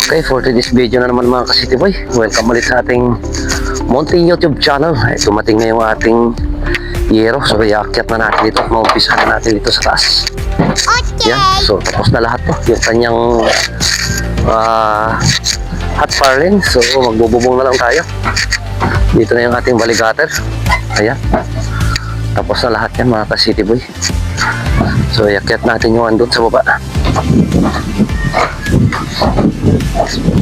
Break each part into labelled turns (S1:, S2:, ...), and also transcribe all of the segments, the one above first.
S1: Okay, for today's video na naman mga ka-City Boy, welcome ulit sa ating Mountain YouTube channel. Ay, dumating na yung ating yero. So, iakyat na natin dito. Maumpisa na natin dito sa taas.
S2: Okay.
S1: Yan. So, tapos na lahat to. Yung kanyang hot parlin. So, magbububong na lang tayo. Dito na yung ating valigator. Ayan. Tapos na lahat yan mga ka-City Boy. So, iakyat natin yung andun sa baba.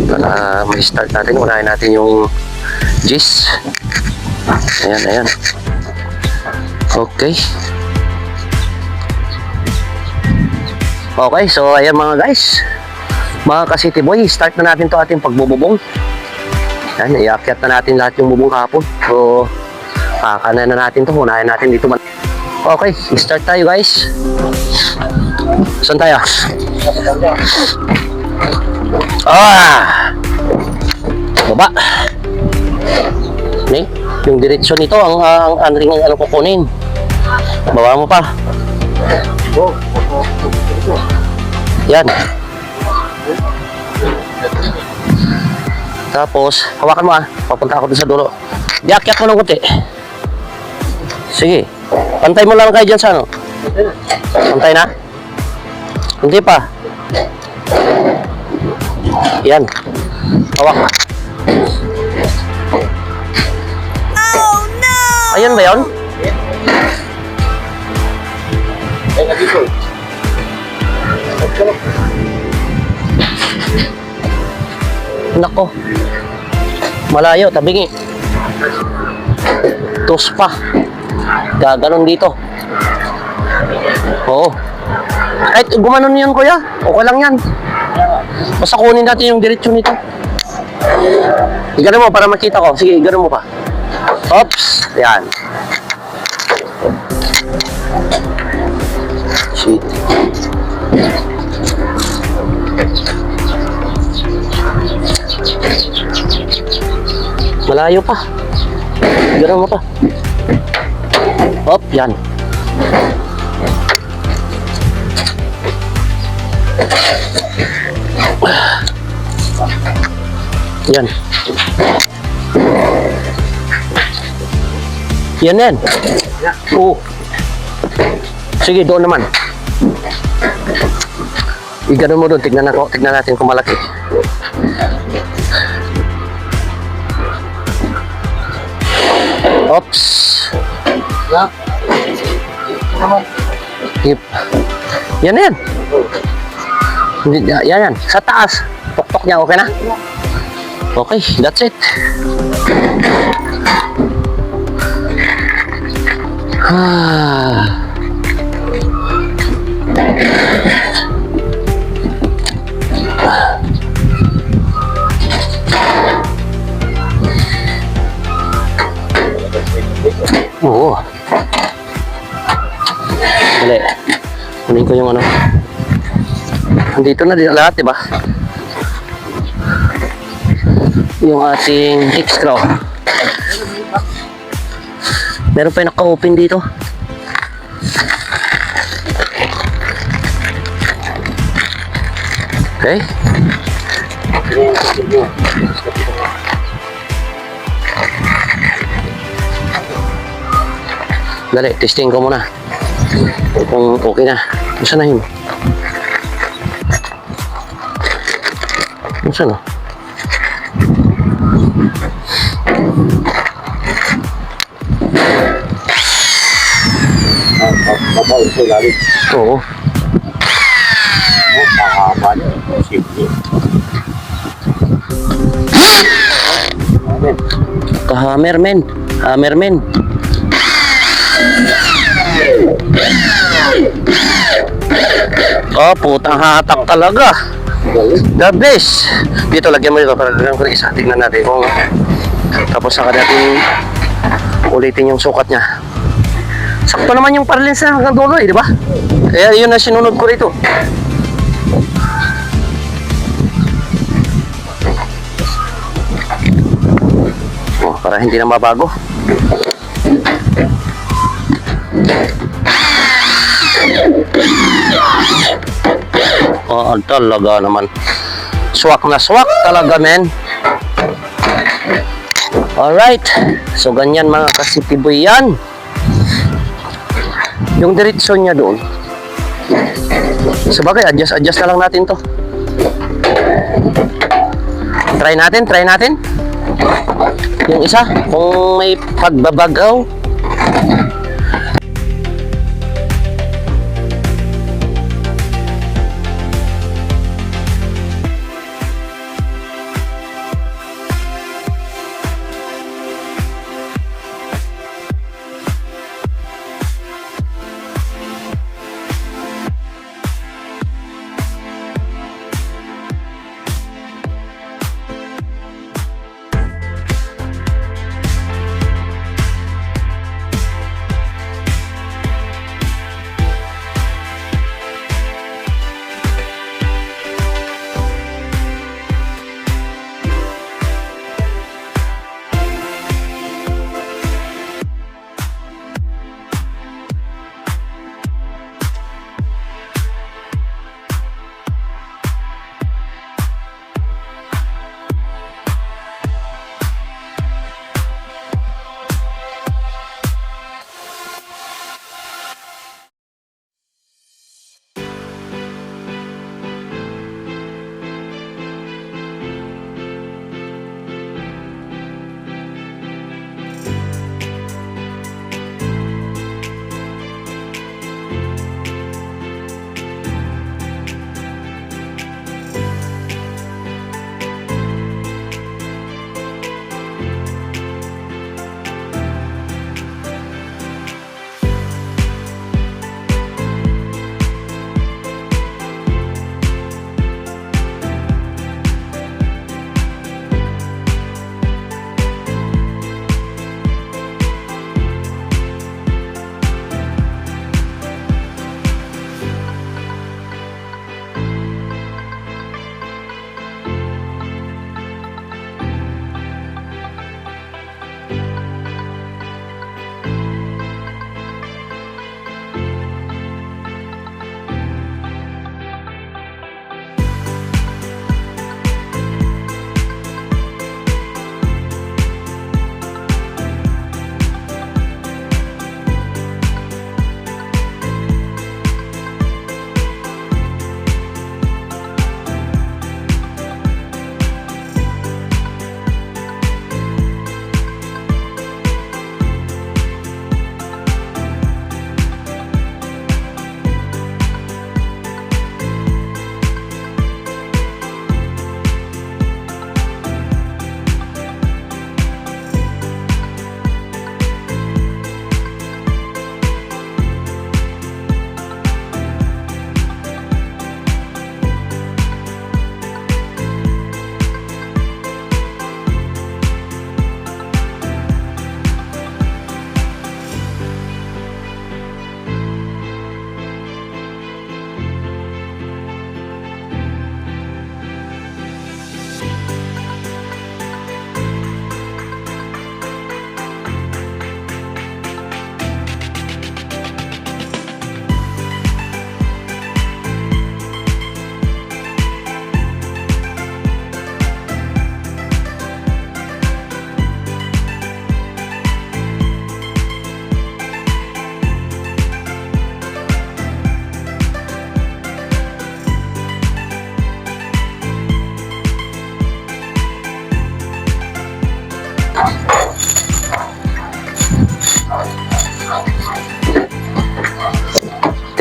S1: Para may start natin, unahin natin yung gis. Ayan, ayan. Okay. Okay, so ayan mga guys, mga ka-City Boy, start na natin to ating pagbububong. Ayan, iakyat na natin lahat yung bubong hapon. So kakanan na natin to, unahin natin dito. Okay, start tayo guys. Saan tayo? Baba. Ni, yung diretsyon nito ang ring ano kukunin. Baba mo pa. Yan. Tapos, hawakan mo papunta ako dun sa dulo. Diakyat mo ng kunti. Sige. Pantay mo lang kayo dyan sa ano. Pantay na. Hindi pa. Yan. Hawak.
S2: Oh no!
S1: Ayun ba yun? Nako. Malayo, tabingi. Tos pa. Gaganon dito. Oo. Ay, gumanon yan kuya. Okay lang yan. Basta kunin natin yung diretsyon nito. Igano mo para makita ko. Sige, igano mo pa. Oops. Yan. Shit. Malayo pa. Igano mo pa. Hop, yan. Yan. Yan yan. Oo. Sige, doon naman. Igano mo doon. Tignan natin kung malaki. Oops. Yep. Yan yan. Yan. Sa taas. Tok-tok niya. Okay na? Okay, that's it. Oo. Dali. Kunin ko yung ano. Nandito na din lahat, diba? Yung ating hip screw. Meron pa yung naka-open dito. Okay. Dali, testing ko muna kung okay na. Saan na yun? Saan na? Oo. Kahammer men. Hammer men. Oh, putang hatak talaga. The best. Dito, lagyan mo dito para lagyan ko isa. Tignan natin kung tapos saka natin ulitin yung sukat niya. Sakto naman yung parlins na hanggang dulo di ba? Kaya yun na sinunod ko rito. Oh, para hindi na mabago. Oh, talaga naman. Swak na swak talaga, men. Alright. So, ganyan mga ka-city boy yan. Yung diretso niya doon. Sabagay, adjust na lang natin to. Try natin. Yung isa, kung may pagbabagaw.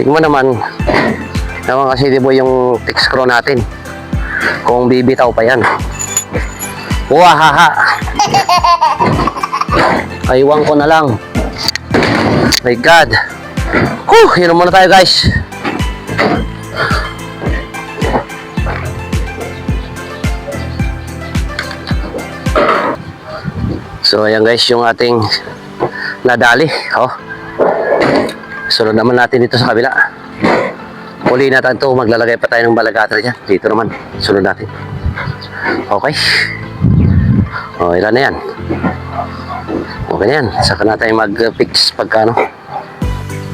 S1: Tingnan mo naman kasi di ba yung text screw natin kung bibitaw pa yan. Wahaha, aywan ko na lang. My God. Yun muna tayo guys. So ayan guys yung ating nadali. Sunod naman natin dito sa kabila. Uli natin ito. Maglalagay pa tayo ng balagatra dyan. Dito naman. Sunod natin. Okay. Ilan na yan. Okay na yan. Saka na tayo mag-fix pagkano.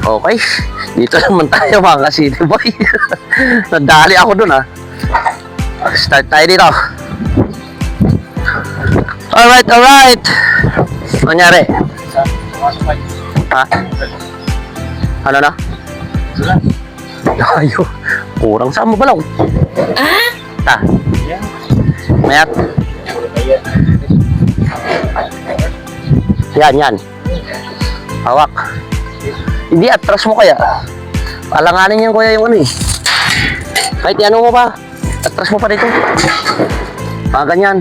S1: Okay. Dito naman tayo mga ka-city boy. Nadali ako dun Start tayo dito. Alright, alright. Ano nangyari? Ha? Ano na? Ayo, kurang saan mo balaw? Ta. Mayat. Yan. Hawak. Hindi, atras mo kaya. Alanganin yan kuya yung ano eh. Kahit ano mo pa. Atras mo pa dito. Ganyan.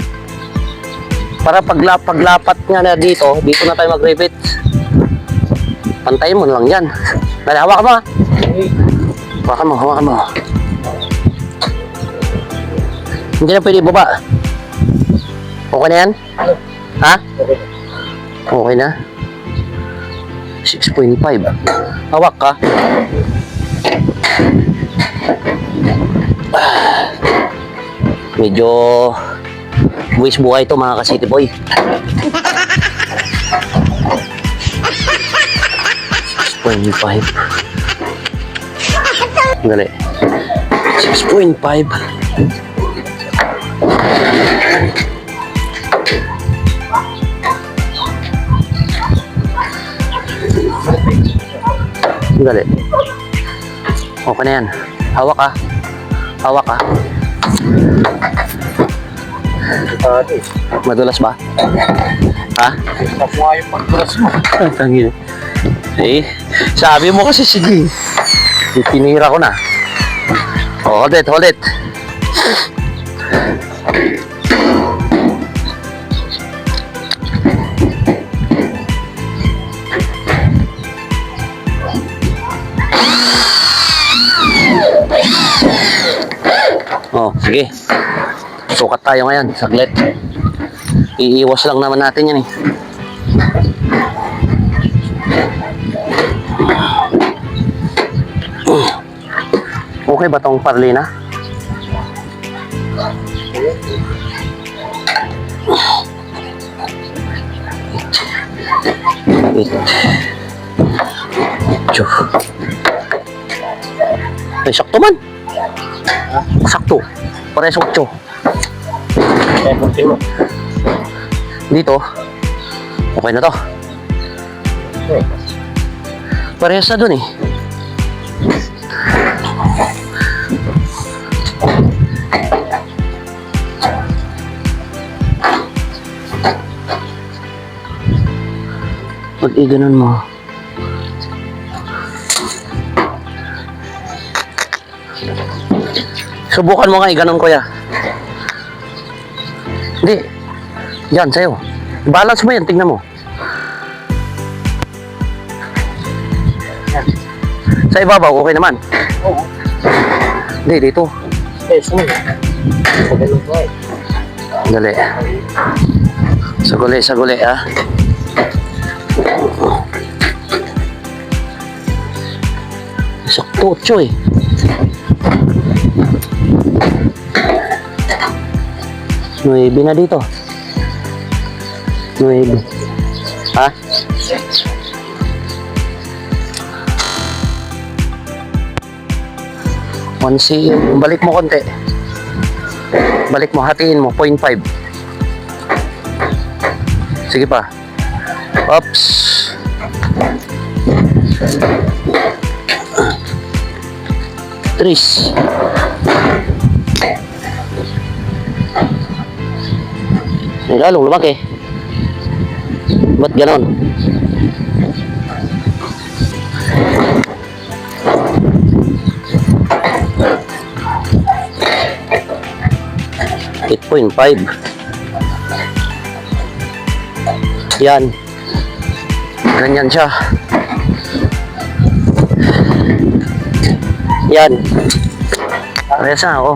S1: Para paglapat nga na dito na tayo mag-rivet. Pantayin mo lang yan. Dali, hawakan mo ha. Hawakan mo. Hindi na pwede baba. Okay na yan? Ha? Okay na? 6.5. Hawak ka. Medyo buwis buhay ito mga ka-city boy. 6.5. Dali. 6.5. Dali. Okay na yan. Hawak ka. Madulas ba? Ha?
S3: Nakuha yung pagdulas mo.
S1: Tangin. Eh, sabi mo kasi sige. Pinira ko na. Oh, hold it. Oh, sige. Sukat tayo ngayon, saglit. Iiwas lang naman natin yan eh. Okay ba tong parlina? Ay, sakto man. Sakto. Pares 8. Dito. Okay na to. Parehas na dun eh. Pag i-ganon mo. Subukan mo nga i-ganon kuya. Hindi. Yan, sa'yo. Balance mo yan, tingnan mo. Sa ibabaw, okay naman.
S3: Oo.
S1: Hindi, dito.
S3: Sunod. Pagdating ko eh.
S1: Dali. Saguli, ha. Sakto, 8 eh. Nuebe na dito. 9. Ha? Onsi, balik mo konti. Balik mo, hatiin mo, 0.5. Sige pa. Oops. Tris. May lalong lumaki. Ba't ganon? .5. Yan. Ganyan siya. Yan. Parehas na ako.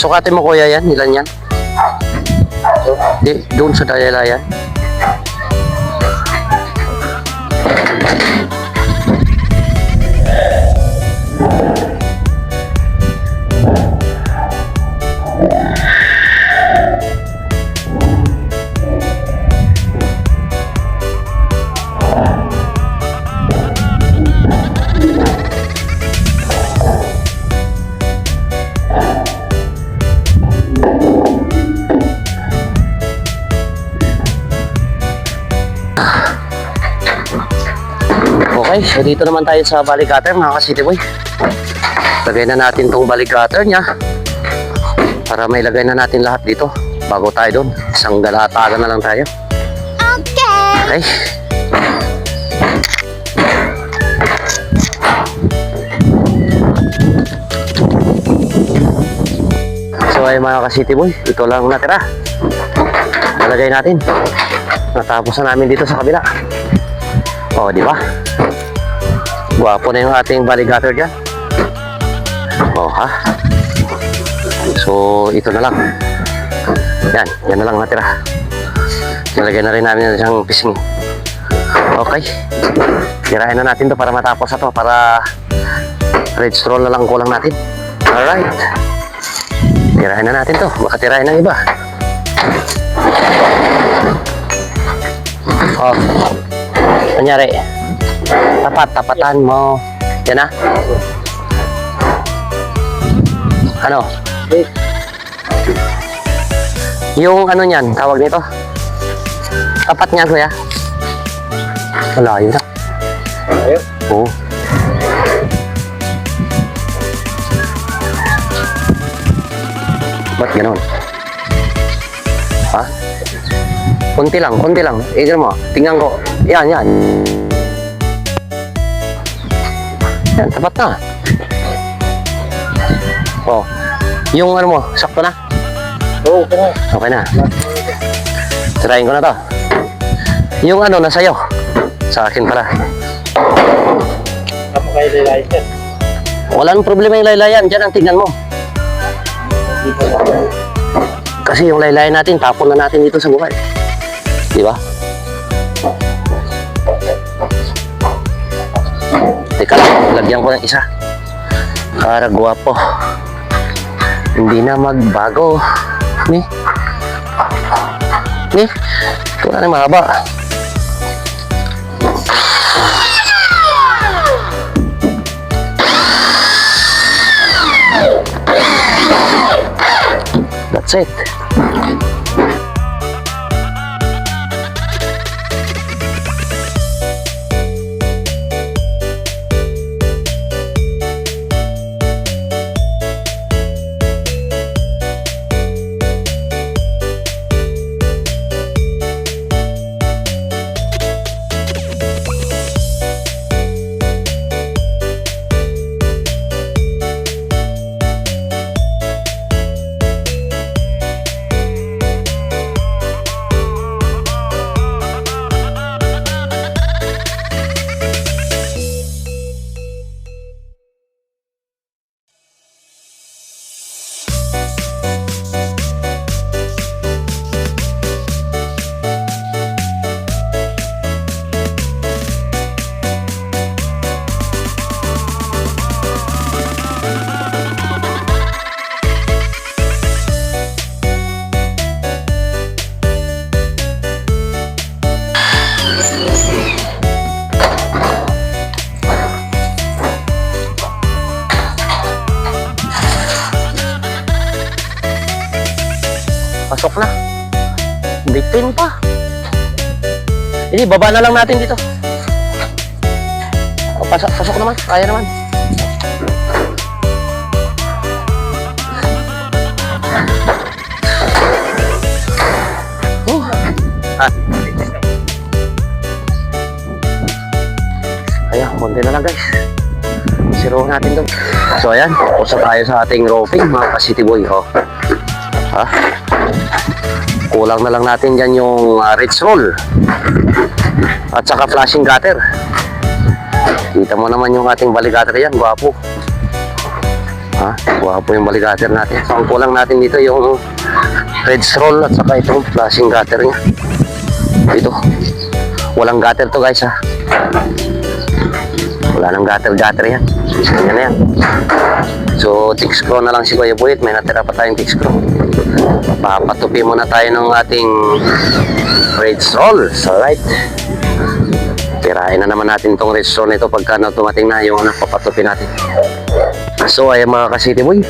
S1: Sukatin mo kuya yan, ilan yan? Di, doon sa laylayan. Okay, so dito naman tayo sa balik cutter mga ka-City Boy. Lagay na natin tong balik cutter niya para may lagay na natin lahat dito bago tayo doon. Isang galatagan na lang tayo.
S2: Okay.
S1: Okay. So ay mga ka-City Boy, ito lang natira. Nalagay natin. Natapos na namin dito sa kabila. Oh, di ba? Guwapo na yung ating balik cutter dyan. Oh, ha? So, ito na lang. Yan na lang natira. Nalagay na rin namin isang pisngi. Okay. Tirahin na natin to para matapos na to. Para red straw na lang kulang natin. Alright. Tirahin na natin to. Baka tirahin ng iba. Oh. Kunyari, tapatan mo. Yan na. Ano? Yung ano niyan, tawag nito. Tapat niya, kuya. Malayo na.
S3: Ayaw.
S1: Oo. Ba't ganon? Ha? Kunti lang. Tignan mo. Tingnan ko. Yan. Yan, tapat na. Oh. Yung ano mo, sakto na?
S3: Oo, okay na.
S1: Okay na. Tirahin ko na to. Yung ano, nasa iyo. Sa akin pala.
S3: Tama kayo lilayan yan.
S1: Walang problema yung laylayan. Diyan ang tignan mo.
S3: Dito na.
S1: Kasi yung laylayan natin, tapon na natin dito sa bukay. Di ba? Teka lang, lagyan ko ng isa. Para guwapo. Hindi na magbago. Ni? Ito na yung mahaba. That's it. Pasok na. Bitin pa. Hindi, baba na lang natin dito. O, pasok naman. Kaya naman. Ayan, konti na lang guys. Siruhin natin to. So ayan, usa tayo sa ating roping mga ka-City Boy. Oh. Ha? Kulang na lang natin dyan yung ridge roll at saka flashing cutter. Kita mo naman yung ating balik cutter yan, guwapo. Ha? Guwapo yung bali gutter natin. So, ang kulang natin dito yung red roll at saka itong flashing gutter niya. Dito. Walang gutter to guys ha. Wala nang gutter yan. So, yan na yan. So, tick screw na lang si Kuya Buyet. May natira pa tayong tick screw. Papatupi muna tayo ng ating red roll. So, right. Tirahin na naman natin itong red roll nito pagka dumating na yung papatupi natin. So, ayan mga ka-City Boy.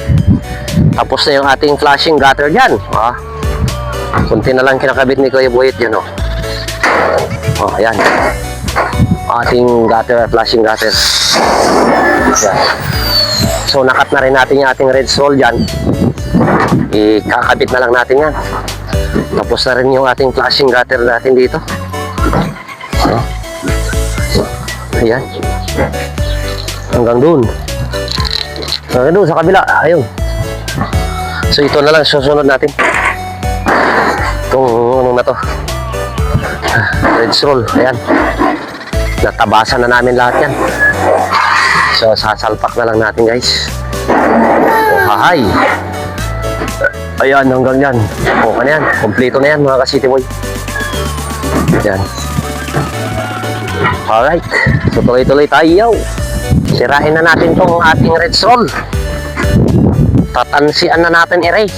S1: Tapos na yung ating flashing gutter dyan. Ha? Kunti na lang kinakabit ni Kuya Buyet yan, oh. Oh, ayan. Ating gutter, flashing gutter. Ayan. So, nakat na rin natin yung ating red roll dyan. Ikakabit na lang natin yan. Tapos na rin yung ating flashing gutter natin dito. So, ayan. Hanggang dun. Hanggang dun sa kabila. Ayun. So, ito na lang susunod natin. Itong ano na to. Red roll. Ayan. Natabasan na namin lahat yan. So, sasalpak na lang natin guys. So, hahay. Ayan, hanggang yan. O, ano yan? Kompleto na yan mga ka-City Boy. Ayan. Alright. So, tuloy-tuloy tayo. Sirain na natin tong ating red roll. Tatansian na natin i-ray.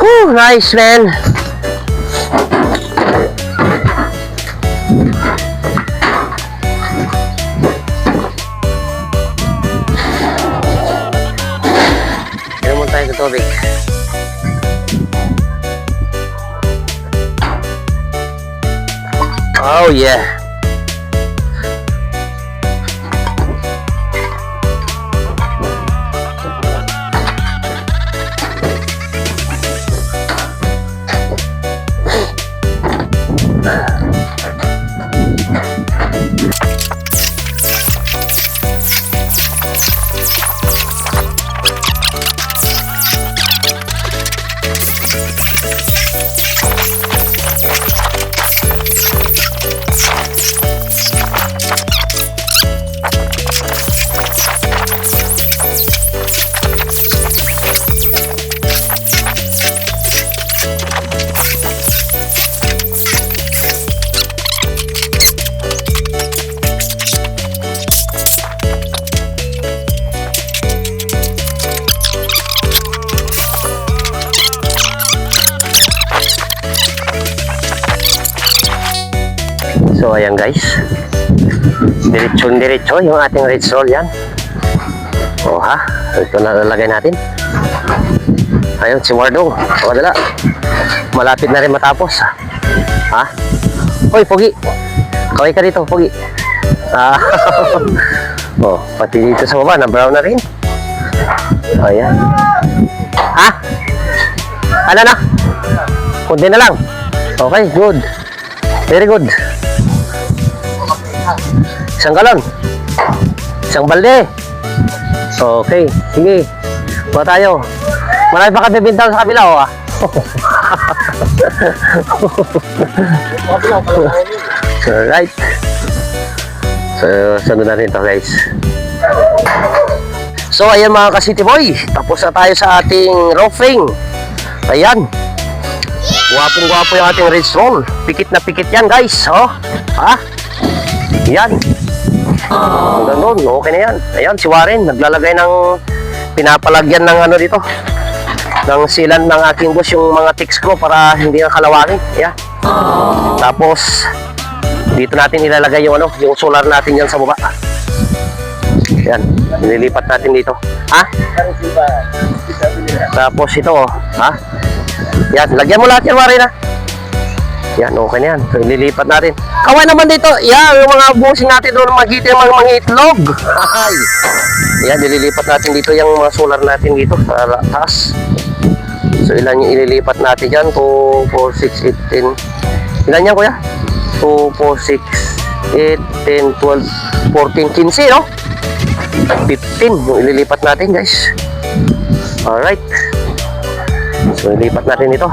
S1: Whew, nice man. Inom mo tayo sa tubig. Oh yeah. So, ayan guys. Diretso yung ating red roll yan. O ha, ito na lalagay natin. Ayun, si Wardong. O, dala. Malapit na rin matapos. Ha? Hoy, Pogi. Kaway ka dito, Pogi. Ah. O, pati dito sa baba, na brown na rin. Ayan. Ha? Ano na? Kunti na lang. Okay, good. Very good. Isang galon. Isang balde. Okay, sige. Buka tayo. Marami pa kami bintang sa kabila, oh, ah. Alright. So, sunod na rin ito, guys. So, ayan mga ka-City Boy. Tapos na tayo sa ating roofing. Ayan. Gwapong-gwapo yung ating red roll. Pikit na pikit yan, guys. Oh. Ha? Yan. Hanggang doon, okay na yan. Ayan, si Warren, naglalagay ng pinapalagyan ng ano dito. Ng silan ng aking boss yung mga tick screw para hindi na kalawangin. Ayan. Tapos, dito natin ilalagay yung ano, yung solar natin yan sa baba. Ayan, nililipat natin dito. Ha? Tapos ito, oh. Ha? Yan, lagyan mo lahat yan, Warren, ha? Yan, okay na yan. So, ililipat natin. Kaway naman dito. Yan, yung mga busing natin doon, magitin mga itlog. Ay. Yan, ililipat natin dito yung mga solar natin dito sa taas. So, ilan yung ililipat natin dyan? 2, 4, 6, 8, 10. Ilan yan, kuya? 2, 4, 6, 8, 10, 12, 14, 15, no? 15 yung ililipat natin, guys. Alright. So, ilipat natin ito.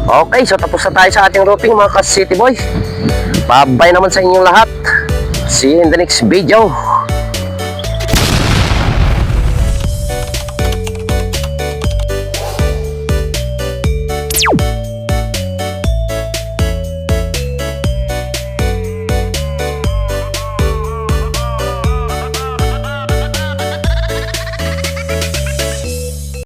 S1: Okay, so tapos na tayo sa ating roofing, mga ka-City Boy. Bye-bye naman sa inyong lahat. See you in the next video.